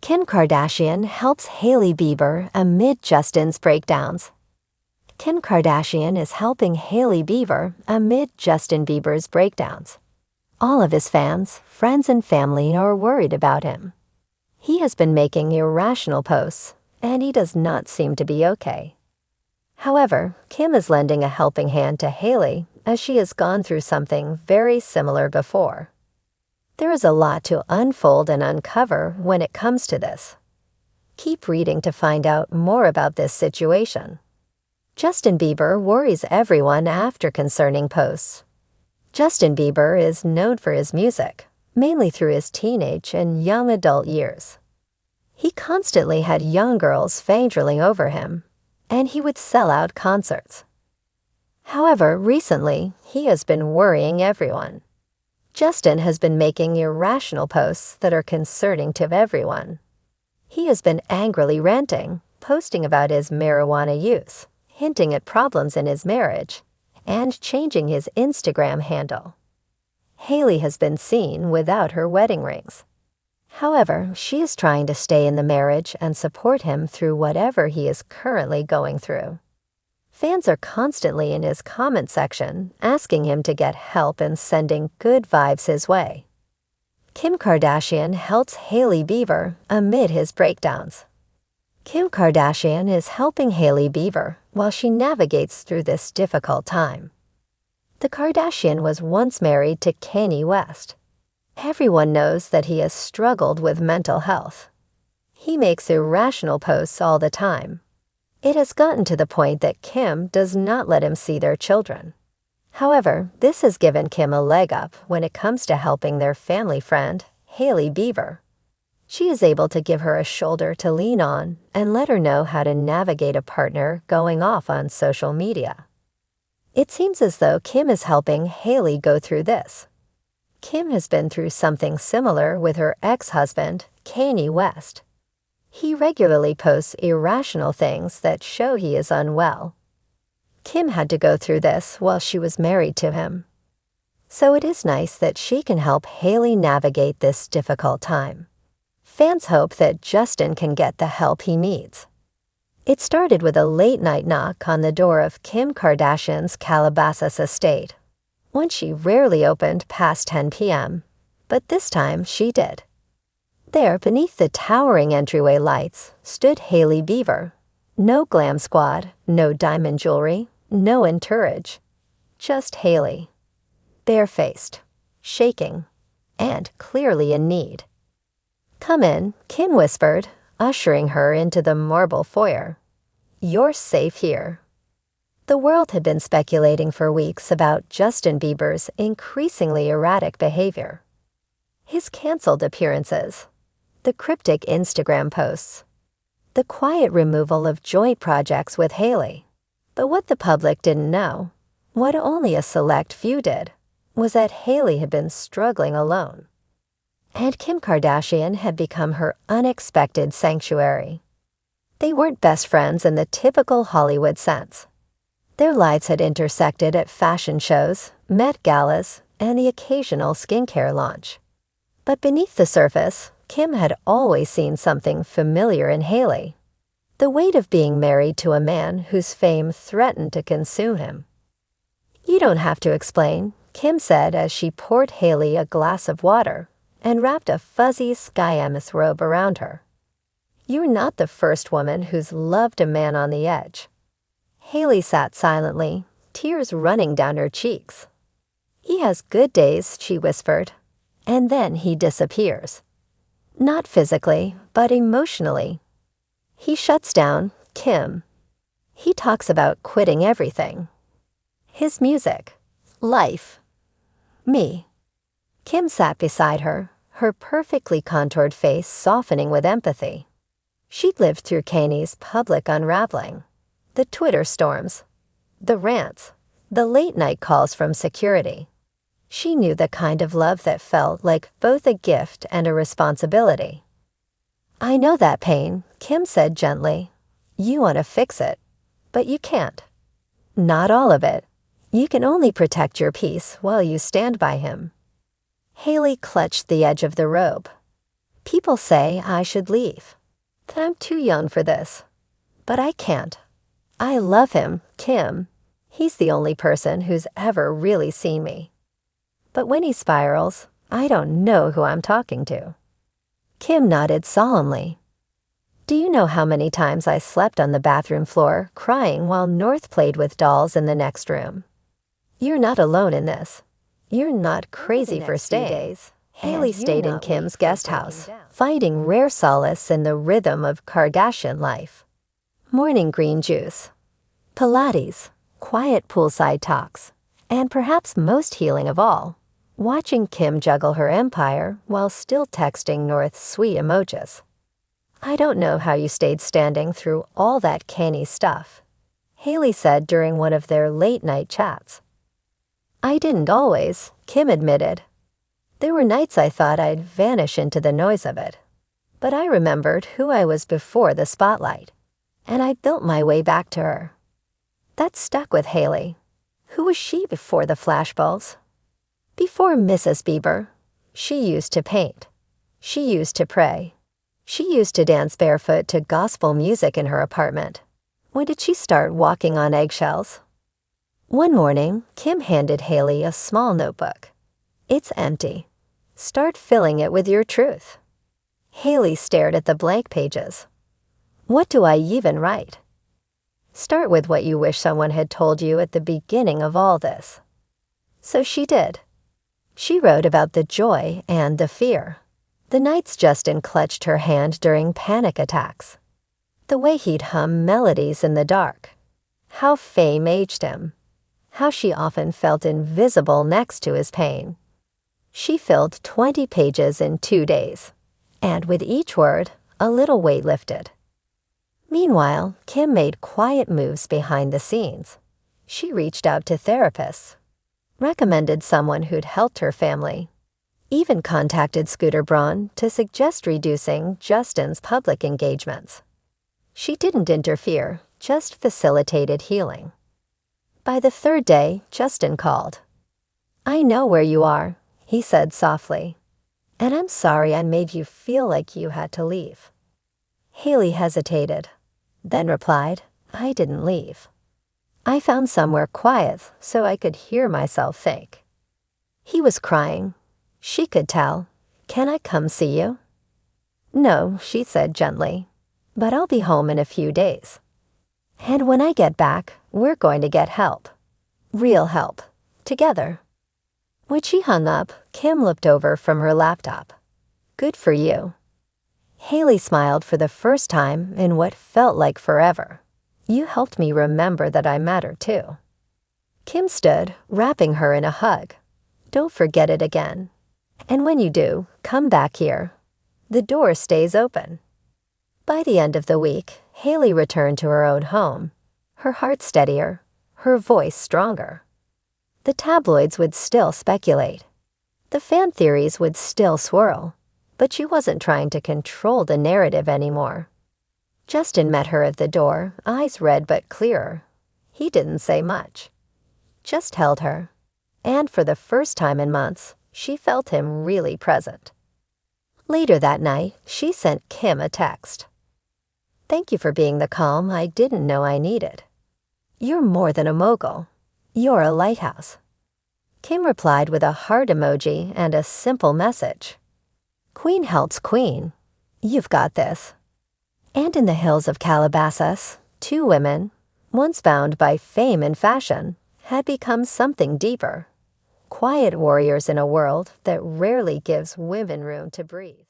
Kim Kardashian helps Hailey Bieber amid Justin's breakdowns. Kim Kardashian is helping Hailey Bieber amid Justin Bieber's breakdowns. All of his fans, friends, and family are worried about him. He has been making irrational posts, and he does not seem to be okay. However, Kim is lending a helping hand to Hailey as she has gone through something very similar before. There is a lot to unfold and uncover when it comes to this. Keep reading to find out more about this situation. Justin Bieber worries everyone after concerning posts. Justin Bieber is known for his music, mainly through his teenage and young adult years. He constantly had young girls fangirling over him, and he would sell out concerts. However, recently, he has been worrying everyone. Justin has been making irrational posts that are concerning to everyone. He has been angrily ranting, posting about his marijuana use, hinting at problems in his marriage, and changing his Instagram handle. Hailey has been seen without her wedding rings. However, she is trying to stay in the marriage and support him through whatever he is currently going through. Fans are constantly in his comment section asking him to get help and sending good vibes his way. Kim Kardashian helps Hailey Bieber amid his breakdowns. Kim Kardashian is helping Hailey Bieber while she navigates through this difficult time. The Kardashian was once married to Kanye West. Everyone knows that he has struggled with mental health. He makes irrational posts all the time. It has gotten to the point that Kim does not let him see their children. However, this has given Kim a leg up when it comes to helping their family friend, Hailey Bieber. She is able to give her a shoulder to lean on and let her know how to navigate a partner going off on social media. It seems as though Kim is helping Hailey go through this. Kim has been through something similar with her ex-husband, Kanye West. He regularly posts irrational things that show he is unwell. Kim had to go through this while she was married to him. So it is nice that she can help Hailey navigate this difficult time. Fans hope that Justin can get the help he needs. It started with a late-night knock on the door of Kim Kardashian's Calabasas estate. One she rarely opened past 10 p.m., but this time she did. There, beneath the towering entryway lights, stood Hailey Bieber. No glam squad, no diamond jewelry, no entourage. Just Hailey. Barefaced, shaking, and clearly in need. "Come in," Kim whispered, ushering her into the marble foyer. "You're safe here." The world had been speculating for weeks about Justin Bieber's increasingly erratic behavior. His canceled appearances, the cryptic Instagram posts, the quiet removal of joint projects with Hailey. But what the public didn't know, what only a select few did, was that Hailey had been struggling alone. And Kim Kardashian had become her unexpected sanctuary. They weren't best friends in the typical Hollywood sense. Their lives had intersected at fashion shows, Met galas, and the occasional skincare launch. But beneath the surface, Kim had always seen something familiar in Hailey. The weight of being married to a man whose fame threatened to consume him. "You don't have to explain," Kim said as she poured Hailey a glass of water and wrapped a fuzzy sky amethyst robe around her. "You're not the first woman who's loved a man on the edge." Hailey sat silently, tears running down her cheeks. "He has good days," she whispered, "and then he disappears. Not physically, but emotionally. He shuts down, Kim. He talks about quitting everything. His music, life, me." Kim sat beside her, her perfectly contoured face softening with empathy. She'd lived through Kanye's public unraveling, the Twitter storms, the rants, the late-night calls from security. She knew the kind of love that felt like both a gift and a responsibility. "I know that pain," Kim said gently. "You want to fix it, but you can't. Not all of it. You can only protect your peace while you stand by him." Hailey clutched the edge of the robe. People say I should leave, that I'm too young for this. But I can't. I love him, Kim. He's the only person who's ever really seen me. But when he spirals, I don't know who I'm talking to. Kim nodded solemnly. Do you know how many times I slept on the bathroom floor crying while North played with dolls in the next room? You're not alone in this. You're not crazy for staying. Hailey stayed in Kim's guest house, finding rare solace in the rhythm of Kardashian life. Morning green juice, Pilates, quiet poolside talks, and perhaps most healing of all, watching Kim juggle her empire while still texting North sweet emojis. I don't know how you stayed standing through all that canny stuff, Hailey said during one of their late-night chats. I didn't always, Kim admitted. There were nights I thought I'd vanish into the noise of it. But I remembered who I was before the spotlight, and I built my way back to her. That stuck with Hailey. Who was she before the flashbulbs? Before Mrs. Bieber, she used to paint. She used to pray. She used to dance barefoot to gospel music in her apartment. When did she start walking on eggshells? One morning, Kim handed Hailey a small notebook. It's empty. Start filling it with your truth. Hailey stared at the blank pages. What do I even write? Start with what you wish someone had told you at the beginning of all this. So she did. She wrote about the joy and the fear. The nights Justin clutched her hand during panic attacks. The way he'd hum melodies in the dark. How fame aged him. How she often felt invisible next to his pain. She filled 20 pages in 2 days, and with each word, a little weight lifted. Meanwhile, Kim made quiet moves behind the scenes. She reached out to therapists, recommended someone who'd helped her family, even contacted Scooter Braun to suggest reducing Justin's public engagements. She didn't interfere, just facilitated healing. By the 3rd day, Justin called. I know where you are, he said softly, and I'm sorry I made you feel like you had to leave. Hailey hesitated, then replied, I didn't leave. I found somewhere quiet so I could hear myself think. He was crying. She could tell. Can I come see you? No, she said gently, but I'll be home in a few days. And when I get back, we're going to get help. Real help. Together. When she hung up, Kim looked over from her laptop. Good for you. Hailey smiled for the first time in what felt like forever. You helped me remember that I matter too. Kim stood, wrapping her in a hug. Don't forget it again. And when you do, come back here. The door stays open. By the end of the week, Hailey returned to her own home, her heart steadier, her voice stronger. The tabloids would still speculate. The fan theories would still swirl, but she wasn't trying to control the narrative anymore. Justin met her at the door, eyes red but clearer. He didn't say much, just held her. And for the first time in months, she felt him really present. Later that night, she sent Kim a text. Thank you for being the calm I didn't know I needed. You're more than a mogul. You're a lighthouse. Kim replied with a heart emoji and a simple message. Queen helps queen. You've got this. And in the hills of Calabasas, 2 women, once bound by fame and fashion, had become something deeper. Quiet warriors in a world that rarely gives women room to breathe.